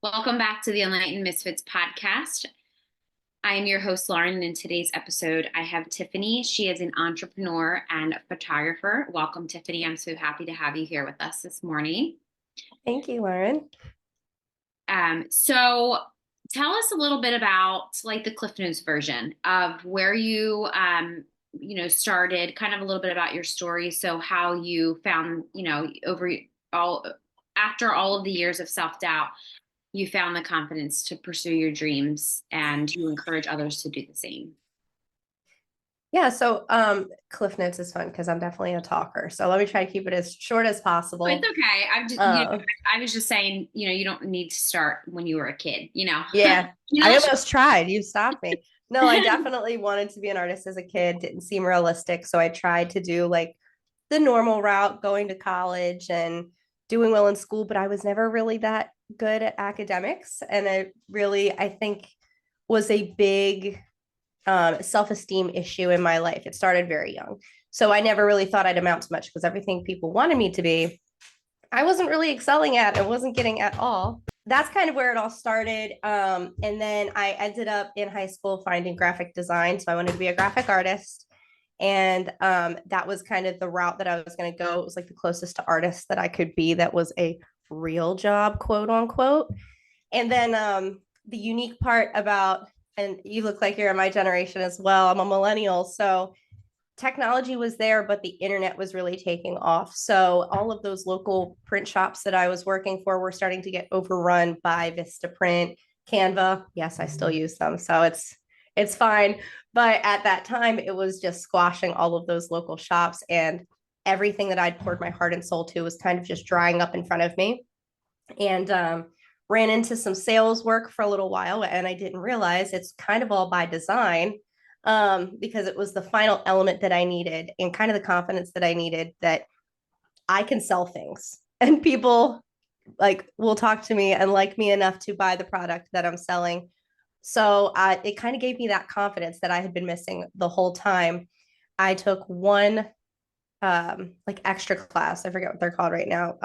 Welcome back to the Enlightened Misfits podcast. I am your host, Lauren, and in today's episode, I have Tiffany. She is an entrepreneur and a photographer. Welcome, Tiffany. I'm so happy to have you here with us this morning. Thank you, Lauren. So tell us a little bit about like the Cliff Notes version of where you started, kind of a little bit about your story. So how you found, over all after all of the years of self-doubt, you found the confidence to pursue your dreams and you encourage others to do the same. Yeah, so Cliff Notes is fun because I'm definitely a talker. So let me try to keep it as short as Oh, it's possible. okay. Uh, I was just saying, you don't need to start when you were a kid, yeah, You I know, almost tried. You stopped me. No, I definitely wanted to be an artist as a kid. Didn't seem realistic. So I tried to do like the normal route, going to college and doing well in school, but I was never really that good at academics. And it really, I think, was a big self-esteem issue in my life. It started very young. So I never really thought I'd amount to much because everything people wanted me to be, I wasn't really excelling at and wasn't getting at all. That's kind of where it all started. And then I ended up in high school finding graphic design. So I wanted to be a graphic artist. And that was kind of the route that I was going to go. It was like the closest to artist that I could be that was a real job, quote unquote. And then the unique part about, and you look like you're in my generation as well, I'm a millennial. So technology was there, but the internet was really taking off. So all of those local print shops that I was working for were starting to get overrun by Vistaprint, Canva. Yes, I still use them. So it's fine. But at that time, it was just squashing all of those local shops, and everything that I'd poured my heart and soul to was kind of just drying up in front of me. And ran into some sales work for a little while, and I didn't realize it's kind of all by design, because it was the final element that I needed and kind of the confidence that I needed that I can sell things and people like will talk to me and like me enough to buy the product that I'm selling. So it kind of gave me that confidence that I had been missing the whole time. I took one like extra class. I forget what they're called right now.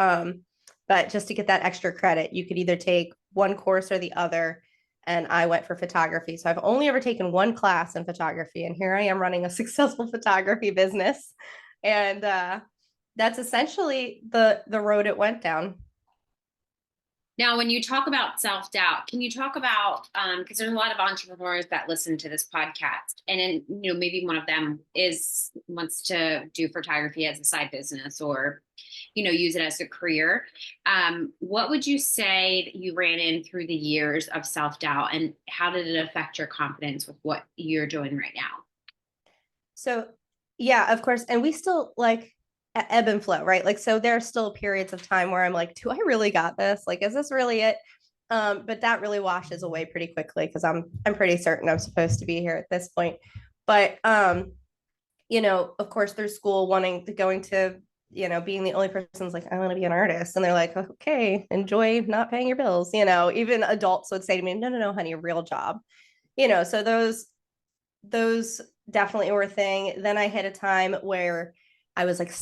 But just to get that extra credit, you could either take one course or the other. And I went for photography. So I've only ever taken one class in photography. And here I am running a successful photography business. And that's essentially the road it went down. Now, when you talk about self-doubt, can you talk about, because there's a lot of entrepreneurs that listen to this podcast, and then, maybe one of them wants to do photography as a side business or, use it as a career. What would you say that you ran in through the years of self-doubt, and how did it affect your confidence with what you're doing right now? So yeah, of course. And we still like ebb and flow, right? Like, so there are still periods of time where I'm like, do I really got this? Like, is this really it? But that really washes away pretty quickly because I'm pretty certain I'm supposed to be here at this point. But of course, through school, wanting to going to, being the only person's like, I want to be an artist. And they're like, okay, enjoy not paying your bills. Even adults would say to me, no, no, no, honey, a real job. So those definitely were a thing. Then I hit a time where I was like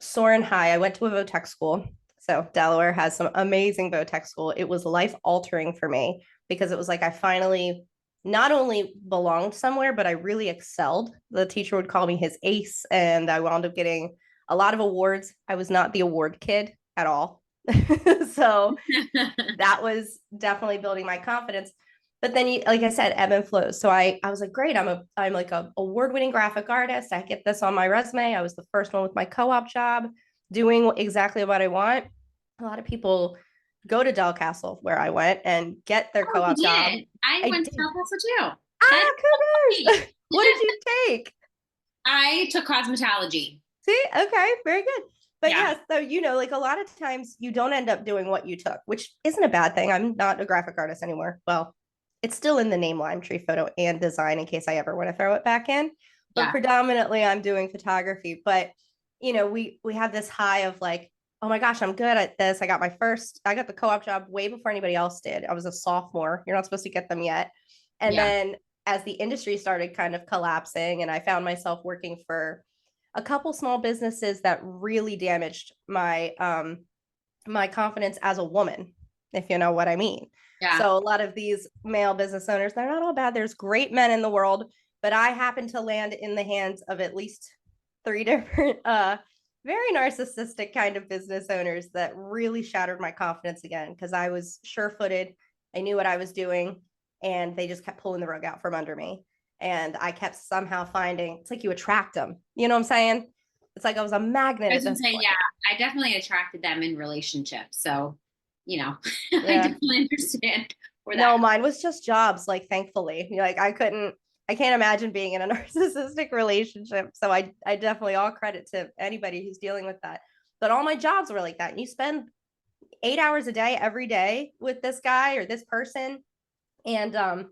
soaring high. I went to a vo-tech school. So Delaware has some amazing vo-tech school. It was life altering for me because it was like I finally not only belonged somewhere, but I really excelled. The teacher would call me his ace, and I wound up getting a lot of awards. I was not the award kid at all. So that was definitely building my confidence. But then, like I said, ebb and flows. So I was like, great. I'm like a award-winning graphic artist. I get this on my resume. I was the first one with my co-op job, doing exactly what I want. A lot of people go to Del Castle where I went and get their Oh, you co-op job. did. I I went to did. South too. That's Ah, so cougars. funny. What did you take? I took cosmetology. See, okay, very good. But Yeah. yes, so like a lot of times you don't end up doing what you took, which isn't a bad thing. I'm not a graphic artist anymore. Well, it's still in the name Lime Tree Photo and Design in case I ever want to throw it back in. But Yeah. predominantly I'm doing photography. But we have this high of like, oh my gosh, I'm good at this. I got the co-op job way before anybody else did. I was a sophomore. You're not supposed to get them yet. And Yeah. then as the industry started kind of collapsing and I found myself working for a couple small businesses that really damaged my confidence as a woman. if you know what I mean. Yeah. So a lot of these male business owners, they're not all bad. There's great men in the world, but I happen to land in the hands of at least three different very narcissistic kind of business owners that really shattered my confidence again, because I was sure-footed. I knew what I was doing, and they just kept pulling the rug out from under me. And I kept somehow finding, it's like you attract them. You know what I'm saying? It's like I was a magnet I at was gonna this say, point. yeah, I definitely attracted them in relationships. So, I Yeah. definitely understand where that No, mine was just jobs, like thankfully. Like I can't imagine being in a narcissistic relationship. So I definitely, all credit to anybody who's dealing with that. But all my jobs were like that. And you spend 8 hours a day every day with this guy or this person. And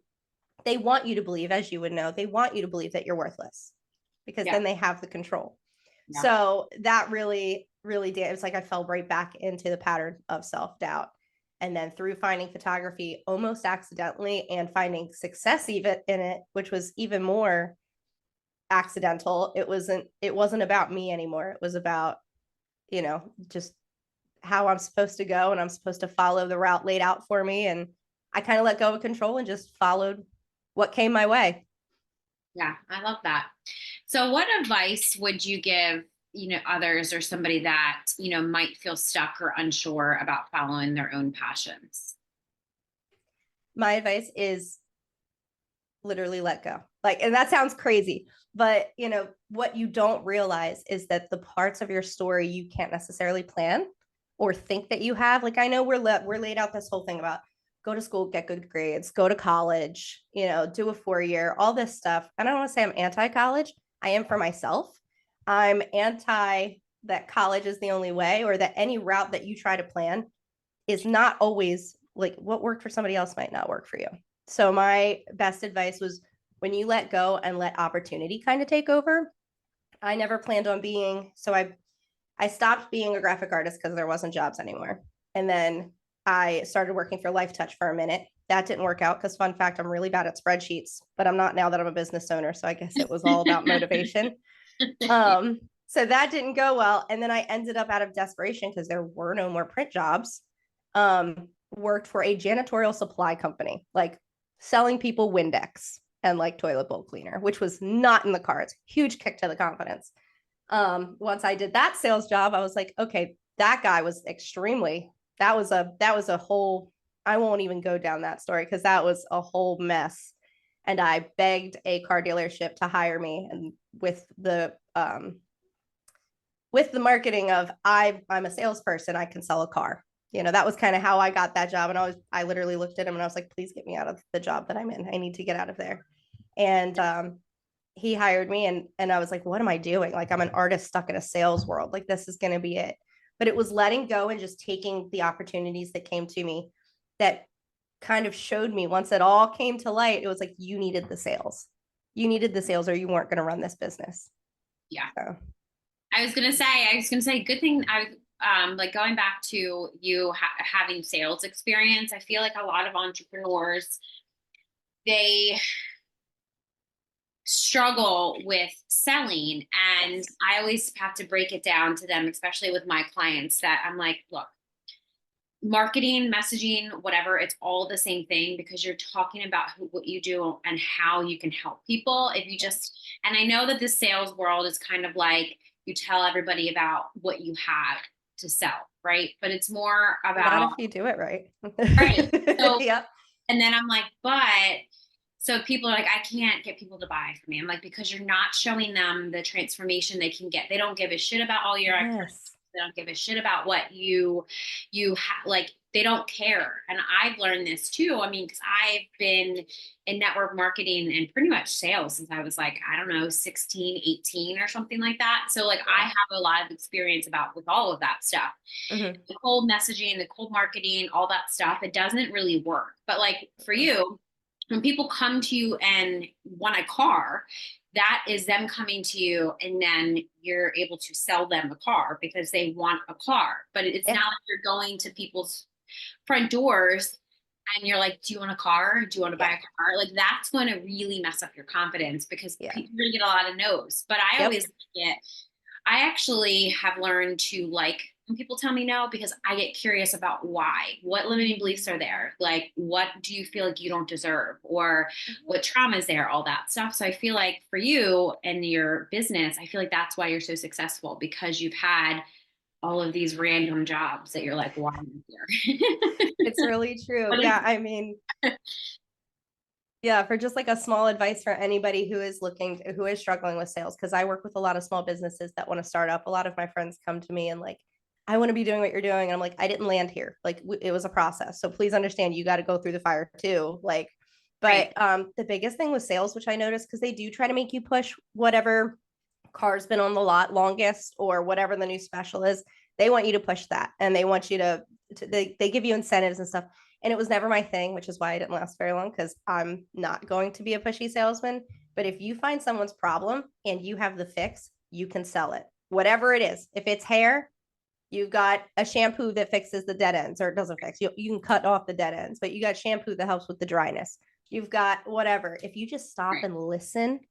they want you to believe, as you would know, they want you to believe that you're worthless, because yeah, then they have the control. yeah, So that really, really did. It was like I fell right back into the pattern of self-doubt. And then through finding photography almost accidentally and finding success even in it, which was even more accidental, it wasn't about me anymore. It was about, just how I'm supposed to go, and I'm supposed to follow the route laid out for me. And I kind of let go of control and just followed what came my way. yeah. I love that. So, what advice would you give, others or somebody that, might feel stuck or unsure about following their own passions? My advice is literally let go. Like, and that sounds crazy, but what you don't realize is that the parts of your story you can't necessarily plan or think that you have. Like, I know we're laid out this whole thing about go to school, get good grades, go to college, do a 4 year, all this stuff. And I don't want to say I'm anti-college. I am for myself. I'm anti that college is the only way, or that any route that you try to plan is not always, like, what worked for somebody else might not work for you. So my best advice was, when you let go and let opportunity kind of take over. I never planned on being, so I stopped being a graphic artist because there wasn't jobs anymore. And then I started working for Life Touch for a minute. That didn't work out because, fun fact, I'm really bad at spreadsheets, but I'm not now that I'm a business owner. So I guess it was all about motivation. So that didn't go well. And then I ended up, out of desperation, because there were no more print jobs, worked for a janitorial supply company, like selling people Windex and like toilet bowl cleaner, which was not in the cards. Huge kick to the confidence. Once I did that sales job, I was like, okay, that guy was extremely, that was a whole, I won't even go down that story because that was a whole mess. And I begged a car dealership to hire me, and with the marketing of I'm a salesperson, I can sell a car. That was kind of how I got that job. And I literally looked at him and I was like, please get me out of the job that I'm in. I need to get out of there. And he hired me, and I was like, what am I doing? Like, I'm an artist stuck in a sales world. Like, this is going to be it. But it was letting go and just taking the opportunities that came to me, that kind of showed me, once it all came to light, it was like, you needed the sales. You needed the sales, or you weren't going to run this business. Yeah. So. I was gonna say, good thing like going back to you having sales experience. I feel like a lot of entrepreneurs, they struggle with selling, and Yes. I always have to break it down to them, especially with my clients, that I'm like, look, marketing, messaging, whatever, it's all the same thing, because you're talking about what you do and how you can help people. If you just, and I know that the sales world is kind of like you tell everybody about what you have to sell, right? But it's more Not about, if you do it right. right. So, Yep. and then I'm like, so people are like, I can't get people to buy from me. I'm like, because you're not showing them the transformation they can get. They don't give a shit about all your effort. Yes. They don't give a shit about what like, they don't care. And I've learned this too. I mean, because I've been in network marketing and pretty much sales since I was like, I don't know, 16, 18 or something like that. So like, I Yeah. have a lot of experience with all of that stuff. Mm-hmm. The cold messaging, the cold marketing, all that stuff, it doesn't really work. But like for you, when people come to you and want a car, that is them coming to you, and then you're able to sell them a car because they want a car. But it's Yeah. not like you're going to people's front doors and you're like, do you want a car? Do you want to buy Yeah. a car? Like, that's going to really mess up your confidence, because Yeah. people are going to get a lot of no's. But I Yep. always get, I actually have learned to like when people tell me no, because I get curious about why. What limiting beliefs are there? Like, what do you feel like you don't deserve? Or what trauma is there? All that stuff. So I feel like for you and your business, I feel like that's why you're so successful, because you've had all of these random jobs that you're like, why am I here? It's really true. Yeah, I mean, yeah, for just like a small advice for anybody who is struggling with sales, because I work with a lot of small businesses that want to start up. A lot of my friends come to me and like, I want to be doing what you're doing. And I'm like, I didn't land here. Like it was a process. So please understand you got to go through the fire too. Like, Right. but the biggest thing with sales, which I noticed, because they do try to make you push whatever car's been on the lot longest or whatever the new special is, they want you to push that, and they want you they give you incentives and stuff. And it was never my thing, which is why I didn't last very long, because I'm not going to be a pushy salesman. But if you find someone's problem and you have the fix, you can sell it, whatever it is. If it's hair, you've got a shampoo that fixes the dead ends, or it doesn't fix, you can cut off the dead ends, but you got shampoo that helps with the dryness. You've got whatever. If you just stop Right. and listen,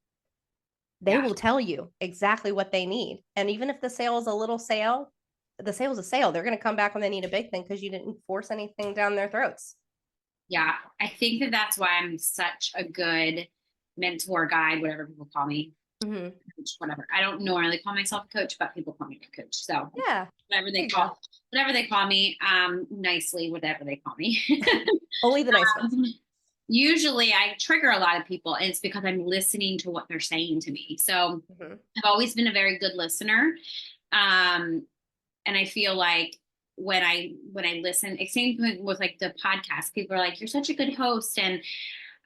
they Yeah. will tell you exactly what they need. And even if the sale is a little sale, the sale is a sale. They're going to come back when they need a big thing, because you didn't force anything down their throats. Yeah. I think that that's why I'm such a good mentor, guide, whatever people call me. Mm-hmm. Coach, whatever. I don't normally call myself a coach, but people call me a coach. So Yeah, whatever there they you go. call me, nicely, whatever they call me. Only the nice ones. um, Usually I trigger a lot of people, and it's because I'm listening to what they're saying to me. So Mm-hmm. I've always been a very good listener. Um, and I feel like when I listen, same thing with like the podcast, people are like, you're such a good host. And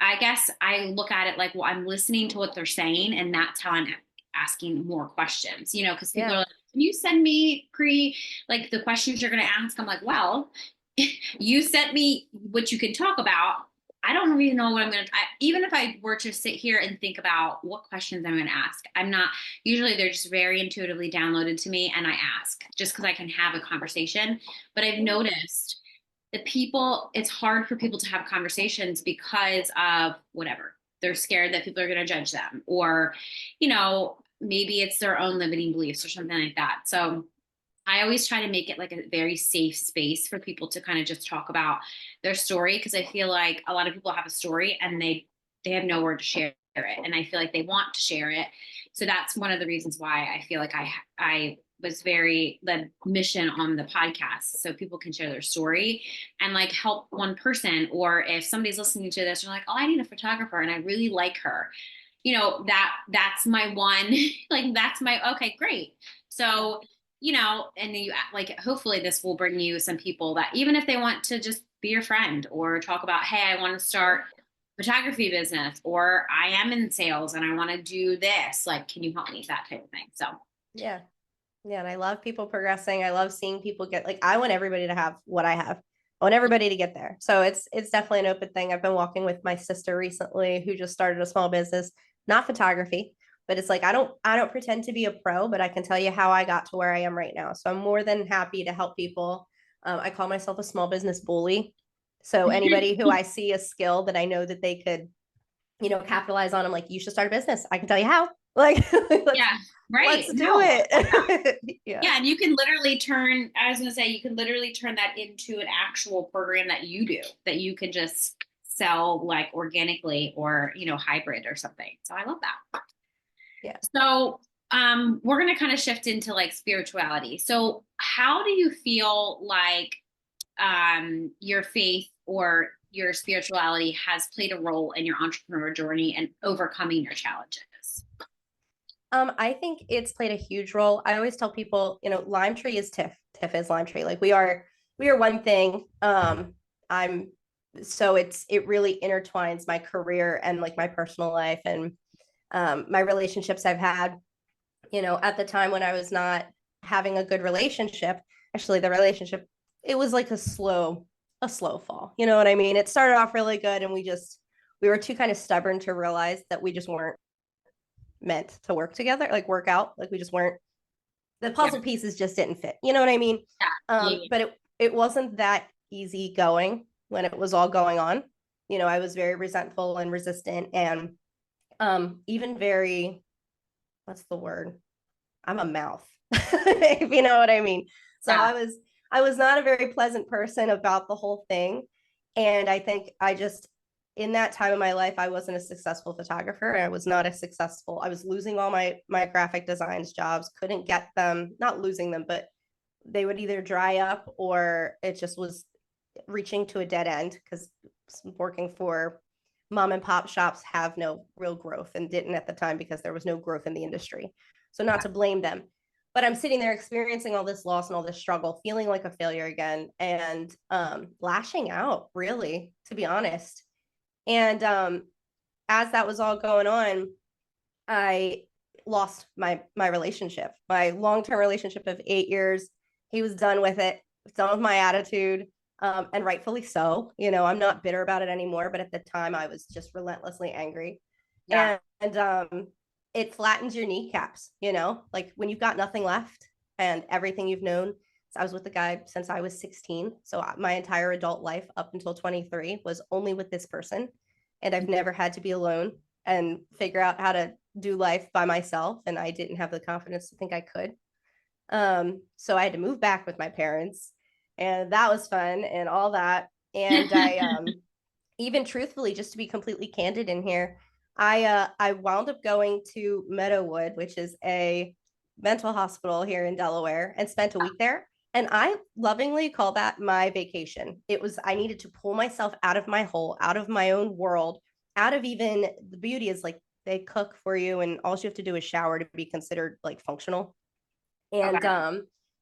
I guess I look at it like, well, I'm listening to what they're saying, and that's how I'm asking more questions, because people Yeah. are like, can you send me like the questions you're going to ask? I'm like, well, you sent me what you can talk about. I don't really know what I'm going to, even if I were to sit here and think about what questions I'm going to ask, I'm not, usually they're just very intuitively downloaded to me, and I ask just because I can have a conversation. But I've noticed that it's hard for people to have conversations because of whatever. They're scared that people are going to judge them, or, maybe it's their own limiting beliefs or something like that. So I always try to make it like a very safe space for people to kind of just talk about their story, because I feel like a lot of people have a story and they have nowhere to share it, and I feel like they want to share it. So that's one of the reasons why I feel like I was very the mission on the podcast, so people can share their story and like help one person. Or if somebody's listening to this, they're like, oh, I need a photographer and I really like her, that's my one. Like that's my okay, great. So and then you like, hopefully this will bring you some people that even if they want to just be your friend or talk about, hey, I want to start photography business, or I am in sales and I want to do this. Like, can you help me? That type of thing. So Yeah. Yeah. And I love people progressing. I love seeing people get, like, I want everybody to have what I have. I want everybody to get there. So it's definitely an open thing. I've been walking with my sister recently, who just started a small business, not photography, but it's like I don't pretend to be a pro, but I can tell you how I got to where I am right now. So I'm more than happy to help people. I call myself a small business bully. So anybody who I see a skill that I know that they could, capitalize on, I'm like, you should start a business. I can tell you how. Like, yeah, let's right. do No, it. Yeah. yeah, and you can literally I was going to say, you can literally turn that into an actual program that you do, that you can just sell like organically, or, hybrid or something. So I love that. Yeah. So, we're going to kind of shift into like spirituality. So how do you feel like, your faith or your spirituality has played a role in your entrepreneur journey and overcoming your challenges? I think it's played a huge role. I always tell people, Lime Tree is Tiff. Tiff is Lime Tree. Like we are one thing. I'm so it really intertwines my career and like my personal life and my relationships I've had. At the time when I was not having a good relationship, actually the relationship, it was like a slow fall. You know what I mean? It started off really good, and we were too kind of stubborn to realize that we just weren't meant to work together, like work out. Like we just weren't, the Yeah. puzzle pieces just didn't fit. You know what I mean? Yeah. Yeah. But it wasn't that easy going when it was all going on. I was very resentful and resistant, and even very, what's the word? I'm a mouth, if you know what I mean. So I was not a very pleasant person about the whole thing. And I think in that time of my life, I wasn't a successful photographer. And I was not a successful, I was losing all my graphic designs jobs, couldn't get them, not losing them, but they would either dry up or it just was reaching to a dead end because working for mom and pop shops have no real growth and didn't at the time because there was no growth in the industry. So not to blame them, but I'm sitting there experiencing all this loss and all this struggle, feeling like a failure again, and lashing out, really, to be honest. And as that was all going on, I lost my relationship, my long-term relationship of 8 years. He was done with it, done with my attitude, and rightfully so. I'm not bitter about it anymore, but at the time I was just relentlessly angry. Yeah. And it flattens your kneecaps, like when you've got nothing left and everything you've known. So I was with the guy since I was 16. So my entire adult life up until 23 was only with this person. And I've never had to be alone and figure out how to do life by myself. And I didn't have the confidence to think I could. So I had to move back with my parents, and that was fun and all that. And I even truthfully, just to be completely candid in here, I wound up going to Meadowood, which is a mental hospital here in Delaware, and spent a week there. And I lovingly call that my vacation. I needed to pull myself out of my hole, out of my own world, out of even the beauty is like they cook for you and all you have to do is shower to be considered like functional. And Okay.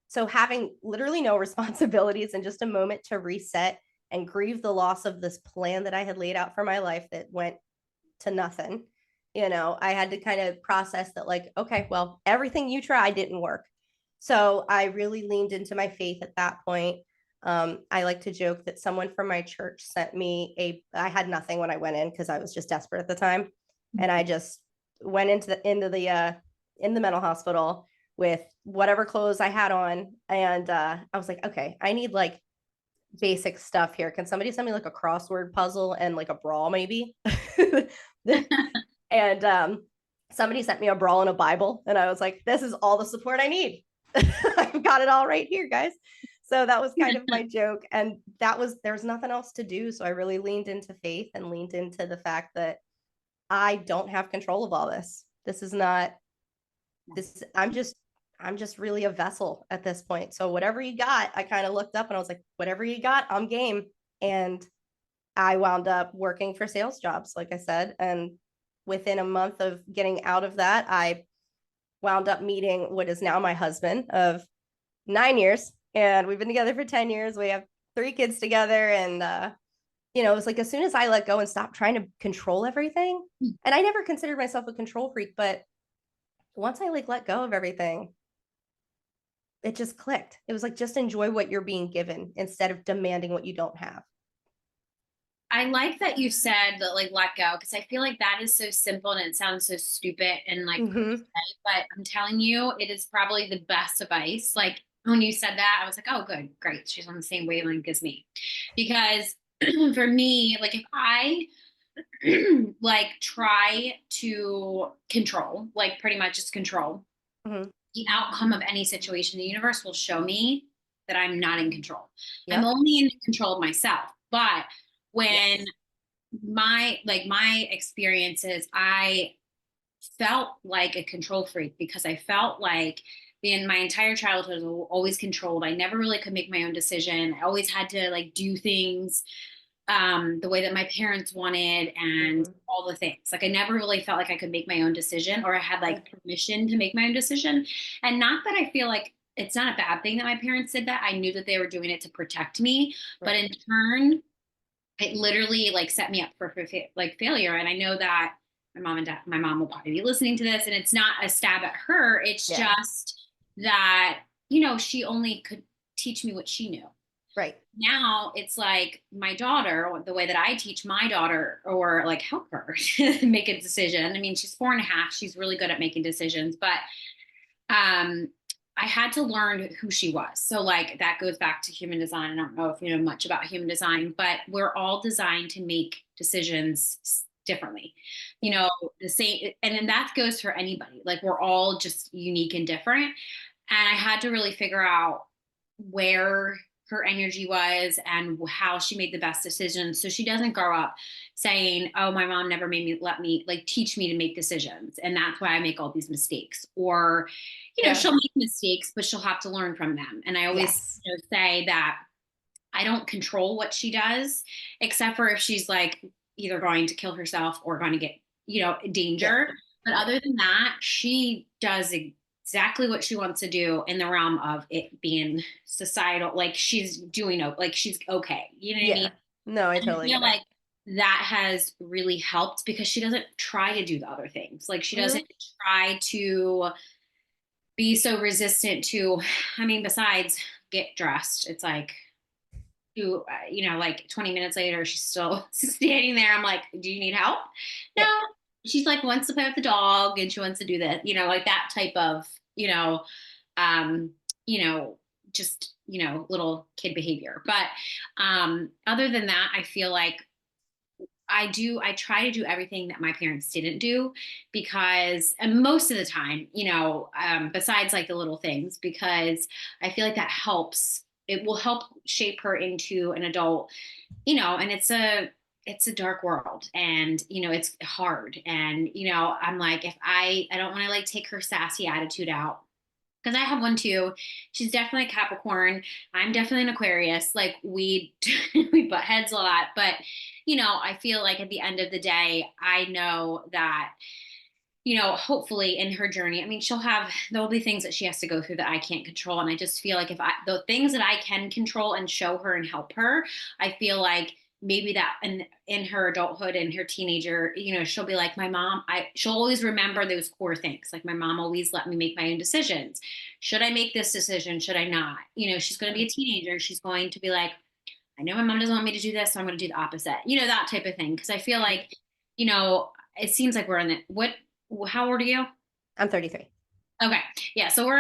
so having literally no responsibilities and just a moment to reset and grieve the loss of this plan that I had laid out for my life that went to nothing. I had to kind of process that, like, okay, well, everything you tried didn't work. So I really leaned into my faith at that point. I like to joke that someone from my church sent me I had nothing when I went in because I was just desperate at the time. And I just went in the mental hospital with whatever clothes I had on. And I was like, okay, I need like basic stuff here. Can somebody send me like a crossword puzzle and like a bra maybe? And somebody sent me a bra and a Bible. And I was like, this is all the support I need. I've got it all right here, guys. So that was kind of my joke. And there's nothing else to do. So I really leaned into faith and leaned into the fact that I don't have control of all this. This is not this. I'm just really a vessel at this point. So whatever you got, I kind of looked up and I was like, whatever you got, I'm game. And I wound up working for sales jobs, like I said. And within a month of getting out of that, I wound up meeting what is now my husband of 9 years. And we've been together for 10 years. We have 3 kids together. And, it was like as soon as I let go and stopped trying to control everything, and I never considered myself a control freak, but once I like let go of everything, it just clicked. It was like, just enjoy what you're being given instead of demanding what you don't have. I like that you said that, like, let go, because I feel like that is so simple and it sounds so stupid and like Mm-hmm. cliche, but I'm telling you, it is probably the best advice. Like when you said that, I was like, oh, good, great. She's on the same wavelength as me. Because for me, like if I like try to control, like pretty much just control Mm-hmm. the outcome of any situation, the universe will show me that I'm not in control. I'm Yep. only in control of myself. But when Yes. my experiences, I felt like a control freak because I felt like in my entire childhood was always controlled. I never really could make my own decision. I always had to like do things the way that my parents wanted and Mm-hmm. all the things. Like I never really felt like I could make my own decision or I had Yeah. like permission to make my own decision. And not that I feel like it's not a bad thing that my parents did that. I knew that they were doing it to protect me, but Right. in turn, it literally like set me up for like failure. And I know that my mom will probably be listening to this, and it's not a stab at her. It's Yeah. just that, she only could teach me what she knew. Right. Now it's like my daughter, the way that I teach my daughter or like help her make a decision. I mean, she's 4.5. She's really good at making decisions, but um, I had to learn who she was. So like that goes back to human design. I don't know if you know much about human design, but we're all designed to make decisions differently. The same, and then that goes for anybody. Like we're all just unique and different. And I had to really figure out where her energy was and how she made the best decisions. So she doesn't grow up saying, oh, my mom never made me let me like teach me to make decisions. And that's why I make all these mistakes. Or, Yeah. she'll make mistakes, but she'll have to learn from them. And I always Yes. say that I don't control what she does, except for if she's like either going to kill herself or going to get, Yeah. danger. But Yeah. other than that, she does exactly what she wants to do in the realm of it being societal. Like she's doing, like she's okay. You know what I mean? Yeah. No, I And I totally feel get it. like that has really helped because she doesn't try to do the other things. Like she Hmm. doesn't try to be so resistant to, I mean, besides get dressed, it's like, like 20 minutes later, she's still standing there. I'm like, do you need help? No. Yeah. She's like, wants to play with the dog and she wants to do this, like that type of, um, you know, just, little kid behavior. But other than that, I feel like I try to do everything that my parents didn't do because, and most of the time, besides like the little things, because I feel like that helps. It will help shape her into an adult, and it's a dark world and, it's hard. And, I'm like, if I don't want to like take her sassy attitude out because I have one too. She's definitely a Capricorn. I'm definitely an Aquarius. Like we we butt heads a lot, but I feel like at the end of the day, I know that hopefully in her journey, I mean, there'll be things that she has to go through that I can't control. And I just feel like the things that I can control and show her and help her, I feel like maybe that in her adulthood and her teenager, she'll be like, my mom, she'll always remember those core things. Like my mom always let me make my own decisions. Should I make this decision? Should I not? She's going to be a teenager. She's going to be like, I know my mom doesn't want me to do this, so I'm going to do the opposite. That type of thing. Because I feel like, it seems like we're in how old are you? I'm 33. Okay. Yeah. So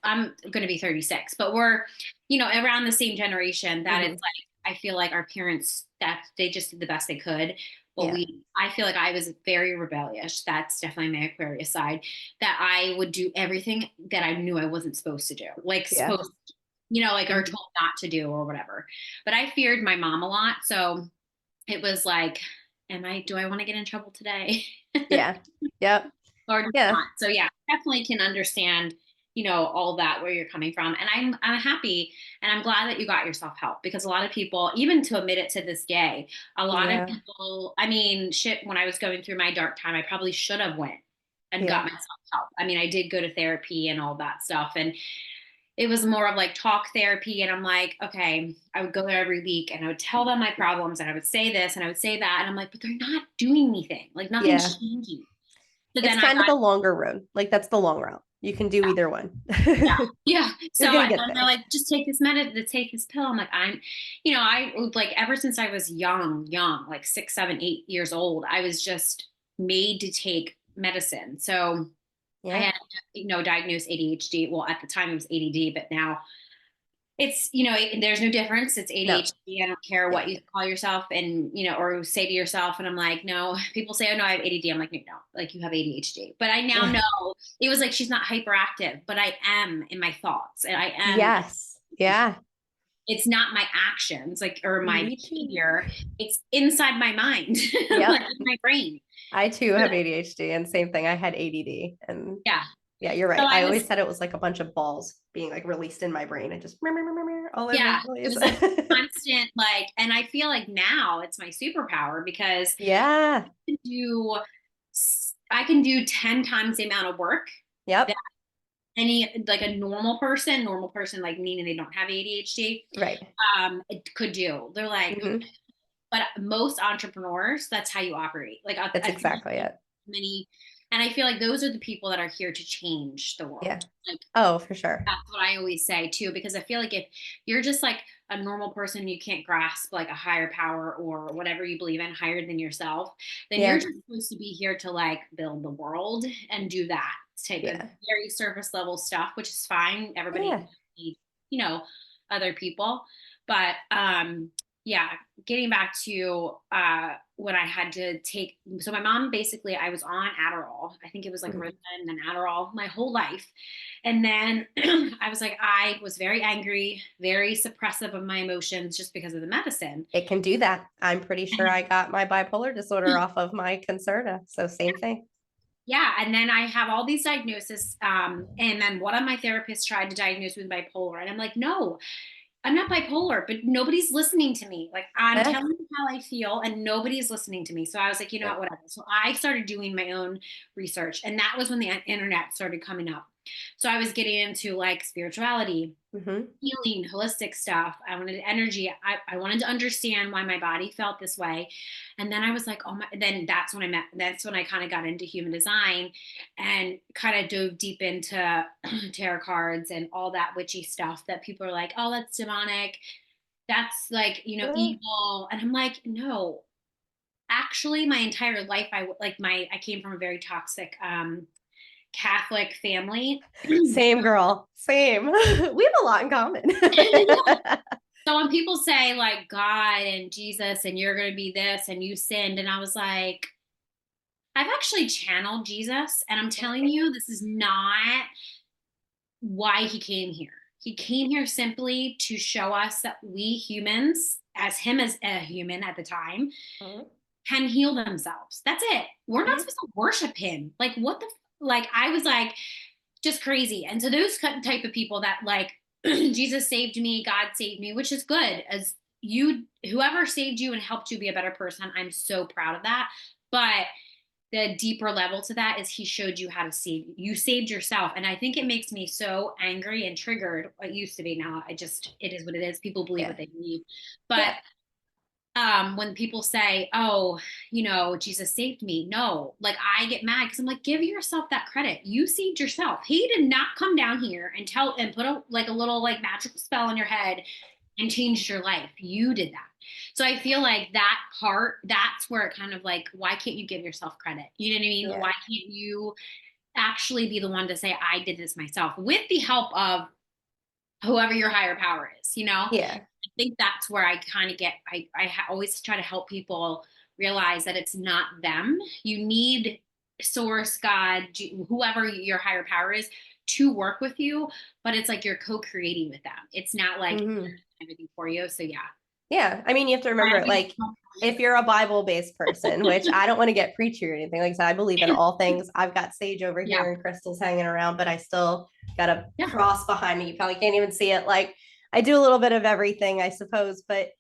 I'm going to be 36, but we're, around the same generation that it's Hmm. like, I feel like our parents, that they just did the best they could. But Yeah. I feel like I was very rebellious. That's definitely my Aquarius side, that I would do everything that I knew I wasn't supposed to do, like Yeah. supposed, like, or Hmm. told not to do or whatever. But I feared my mom a lot. So it was like, do I want to get in trouble today? Yeah. Yep. Or Yeah. not. So yeah, definitely can understand, all that where you're coming from. And I'm happy and I'm glad that you got yourself help because a lot of people, even to admit it to this day, a lot of Yeah. people, I mean, shit, when I was going through my dark time, I probably should have went and got Yeah. myself help. I mean, I did go to therapy and all that stuff. And it was more of like talk therapy. And I'm like, okay, I would go there every week and I would tell them my problems and I would say this and I would say that. And I'm like, but they're not doing anything. Like Yeah. nothing's changing. So It's then I kind of got, the longer road. Like that's the long route. You can do either one. yeah, yeah. So You're gonna and get then they're there. like, just take this take this pill. I'm like, I would like ever since I was young, like 6, 7, 8 years old, I was just made to take medicine. So I Yeah. had, diagnosed ADHD. Well, at the time it was ADD, but now it's, there's no difference. It's No. ADHD. I don't care Yeah. what you call yourself and, or say to yourself. And I'm like, no, people say, oh no, I have ADD. I'm like, no, no, like you have ADHD. But I now Yeah. know it was like, she's not hyperactive, but I am in my thoughts and I am, Yes. Yeah. it's not my actions, like, or my Me too. behavior. It's inside my mind, like Yep. in my brain. I too have ADHD and same thing. I had ADD and Yeah. yeah, you're So right. I I was, always said it was like a bunch of balls being like released in my brain and just all over the yeah, it place. was like constant, like, and I feel like now it's my superpower because Yeah. do I can do 10 times the amount of work that Yep. any like a normal person like meaning they don't have ADHD Right. it could do. They're like, Hmm. but most entrepreneurs, that's how you operate. Like That's I feel exactly like it. many, and I feel like those are the people that are here to change the Yeah. world. Like Oh, for sure. that's what I always say too, because I feel like if you're just like a normal person, you can't grasp like a higher power or whatever you believe in higher than yourself, then you're Yeah. just supposed to be here to like build the world and do that type of Yeah. very surface level stuff, which is fine. Everybody Yeah. needs, you know, other people. But yeah, getting back to when I had to take, so my mom basically, I was on Adderall. I think it was like Mhm. Ritalin and Adderall my whole life. And then I was like, I was very angry, very suppressive of my emotions just because of the medicine. It can do that. I'm pretty sure I got my bipolar disorder off of my Concerta. So same thing. Yeah, and then I have all these diagnoses, and then one of my therapists tried to diagnose me with bipolar, and I'm like, no, I'm not bipolar, but nobody's listening to me. Like I'm Eh, telling you how I feel and nobody's listening to me. So I was like, you know yeah. what, whatever. So I started doing my own research and that was when the internet started coming up. So I was getting into like spirituality, Hmm. healing, holistic stuff. I wanted energy. I wanted to understand why my body felt this way. And then I was like, oh my, then that's when I kind of got into human design and kind of dove deep into tarot cards and all that witchy stuff that people are like, oh, that's demonic. That's like, Eh, evil. And I'm like, no, actually my entire life, I came from a very toxic, Catholic family. same girl. Same. We have a lot in common. So when people say like God and Jesus and you're going to be this and you sinned, and I was like, I've actually channeled Jesus, and I'm telling you, this is not why he came here. He came here simply to show us that we humans, as him as a human at the time, Mhm. can heal themselves. That's it. We're not Mhm. supposed to worship him. Like what the like I was like just crazy. And so those type of people that like Jesus saved me, God saved me, which is good. As you, whoever saved you and helped you be a better person, I'm so proud of that. But the deeper level to that is he showed you how to save you. You saved yourself. And I think it makes me so angry and triggered. It used to be, now I just, it is what it is. People believe Yeah. what they believe. But Yeah. when people say, oh, Jesus saved me. No, like I get mad because I'm like, give yourself that credit. You saved yourself. He did not come down here and put a little like magical spell on your head and changed your life. You did that. So I feel like that part, that's where it kind of like, why can't you give yourself credit? You know what I mean? Yeah. Why can't you actually be the one to say, I did this myself with the help of whoever your higher power is, Yeah. I think that's where I kind of get, always try to help people realize that it's not them. You need source, God, whoever your higher power is to work with you, but it's like you're co-creating with them. It's not like Hmm. everything for you. So yeah. Yeah. I mean, you have to remember, like, if you're a Bible-based person, which I don't want to get preachy or anything, like I said, I believe in all things. I've got sage over Yeah. here and crystals hanging around, but I still got a Yeah. cross behind me. You probably can't even see it. Like, I do a little bit of everything, I suppose, but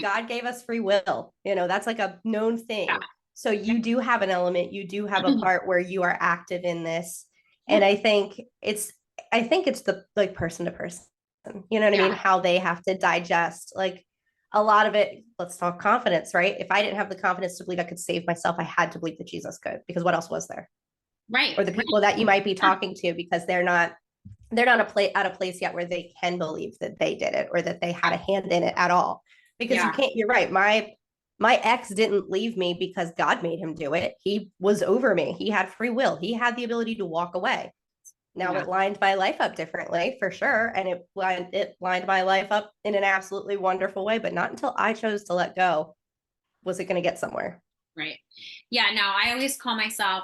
God gave us free will. That's like a known thing. So Yeah. you do have an element, you do have a part where you are active in this. And Yeah. I think it's the like person to person. You know what I mean? Yeah. How they have to digest. Like a lot of it, let's talk confidence, right? If I didn't have the confidence to believe I could save myself, I had to believe that Jesus could, because what else was there? Right. Or the Right. people that you might be talking to, because they're not at a place yet where they can believe that they did it or that they had a hand in it at all. Because you Yeah. can't, you're right. My ex didn't leave me because God made him do it. He was over me. He had free will. He had the ability to walk away. Now Yeah. it lined my life up differently for sure. And it lined my life up in an absolutely wonderful way, but not until I chose to let go was it going to get somewhere. Right. Yeah, no, I always call myself,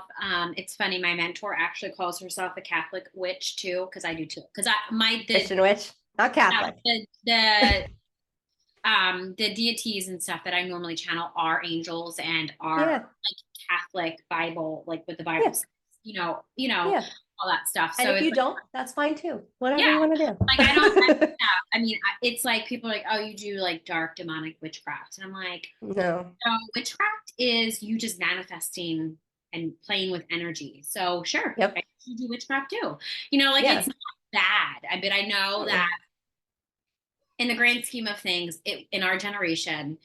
it's funny, my mentor actually calls herself a Catholic witch too, because I do too. Because Christian witch, not Catholic. the deities and stuff that I normally channel are angels and are Yeah. like Catholic Bible, like what the Bible Yeah. says, Yeah. all that stuff. And So if it's you like, don't, that's fine too. Whatever yeah, you want to like I don't, do. I mean, it's like people are like, oh, you do like dark demonic witchcraft. And I'm like, No. so witchcraft is you just manifesting and playing with energy. So sure, I Yep. you do witchcraft too. Like it's Yeah. not bad. But I know that Mm-mm. in the grand scheme of things, in our generation,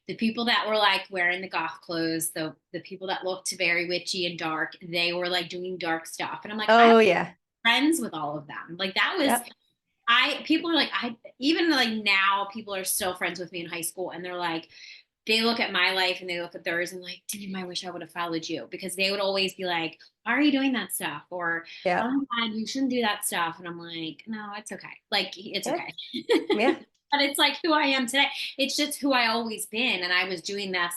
the people that were like wearing the goth clothes, the people that looked very witchy and dark, they were like doing dark stuff. And I'm like, I'm Oh yeah. friends with all of them. Like that was Yep. people are like, I even like now people are still friends with me in high school and they're like, they look at my life and they look at theirs and like, damn, I wish I would have followed you, because they would always be like, why are you doing that stuff? Or, oh Yep. my God, you shouldn't do that stuff. And I'm like, no, it's okay. Like, it's Yeah. okay. Yeah. but it's like who I am today. It's just who I always been. And I was doing this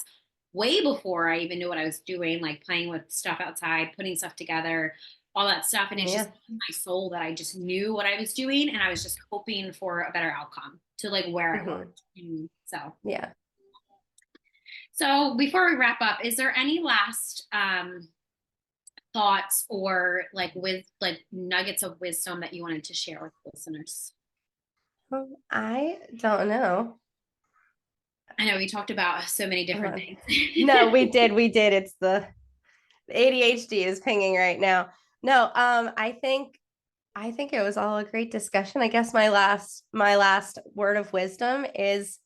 way before I even knew what I was doing, like playing with stuff outside, putting stuff together, all that stuff. And it's just Yeah. in my soul that I just knew what I was doing. And I was just hoping for a better outcome to like where I Hmm. worked. So, Yeah. so before we wrap up, is there any last thoughts or like with like nuggets of wisdom that you wanted to share with listeners? I don't know. I know we talked about so many different Uh, things. no, we did. We did. It's the ADHD is pinging right now. No, I think it was all a great discussion. I guess my last word of wisdom is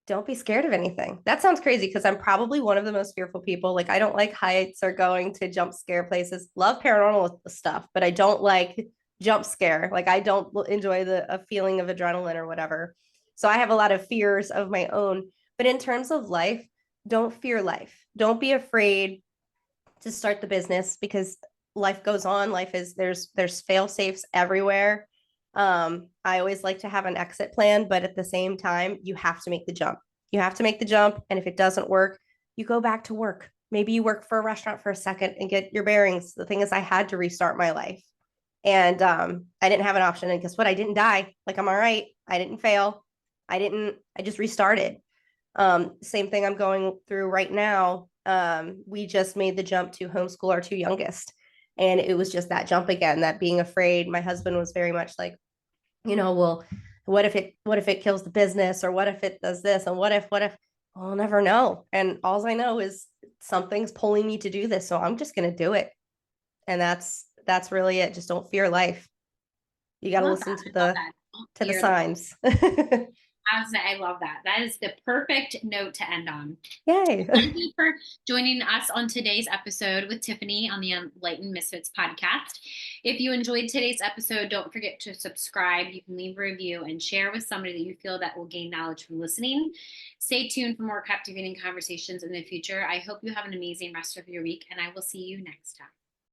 don't be scared of anything. That sounds crazy because I'm probably one of the most fearful people. Like I don't like heights or going to jump scare places. Love paranormal stuff, but I don't like jump scare. Like I don't enjoy the a feeling of adrenaline or whatever. So I have a lot of fears of my own. But in terms of life, don't fear life. Don't be afraid to start the business because life goes on. Life is there's fail safes everywhere. I always like to have an exit plan, but at the same time, you have to make the jump. You have to make the jump, and if it doesn't work, you go back to work. Maybe you work for a restaurant for a second and get your bearings. The thing is, I had to restart my life, and I didn't have an option. And guess what? I didn't die. Like I'm all right. I didn't fail. I didn't. I just restarted. Same thing I'm going through right now. We just made the jump to homeschool our two youngest. And it was just that jump again, that being afraid. My husband was very much like, well, what if it kills the business or what if it does this and what if I'll never know. And all I know is something's pulling me to do this. So I'm just gonna do it. And that's really it. Just don't fear life. You I gotta love that. listen I love that. Don't to the fear. signs. I love that. That is the perfect note to end on. Yay. Thank you for joining us on today's episode with Tiffany on the Enlightened Misfits podcast. If you enjoyed today's episode, don't forget to subscribe. You can leave a review and share with somebody that you feel that will gain knowledge from listening. Stay tuned for more captivating conversations in the future. I hope you have an amazing rest of your week, and I will see you next time.